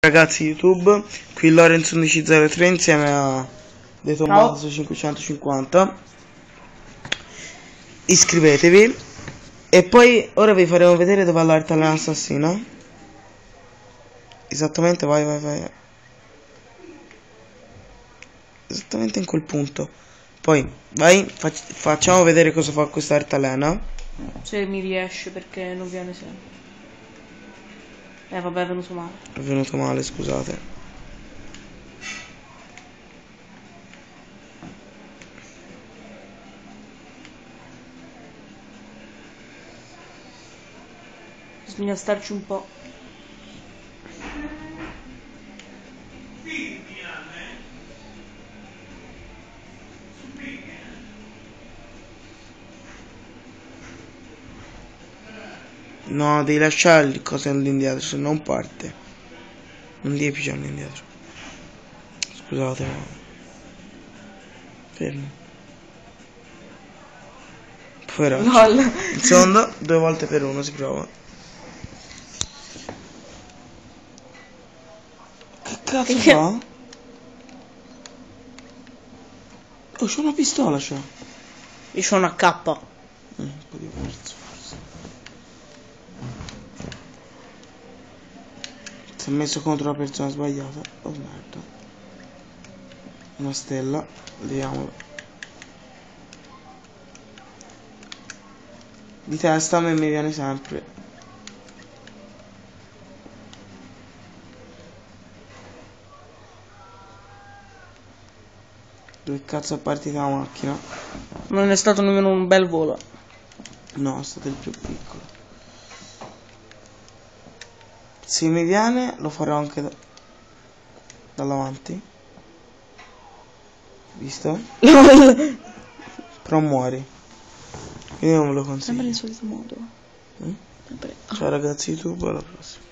Ragazzi YouTube, qui Lorenzo 1103 insieme a De Tommaso 550. Iscrivetevi. E poi ora vi faremo vedere dove ha l'altalena assassina. Esattamente, vai. Esattamente in quel punto. Poi vai, facciamo vedere cosa fa questa altalena. Se mi riesce, perché non viene sempre. Vabbè, è venuto male. È venuto male, scusate. Bisogna starci un po'. No, devi lasciare le cose all'indietro, se non parte. Non devi pigiarlo indietro. Scusate, ma... fermo. Poveraccio. Il secondo, 2 volte per 1 si prova. Che cazzo fa? Oh, c'ho una pistola, c'ho. Io c'ho una K. Un po' diverso, forse. Si è messo contro la persona sbagliata. Oh merda. Una stella. Vediamolo. Di testa a me mi viene sempre. Dove cazzo è partita la macchina? Non è stato nemmeno un bel volo. No, è stato il più piccolo. Se mi viene lo farò anche dall'avanti. Visto? Però muori. Io non me lo consiglio. Sempre nel solito modo. Ciao ragazzi YouTube, alla prossima.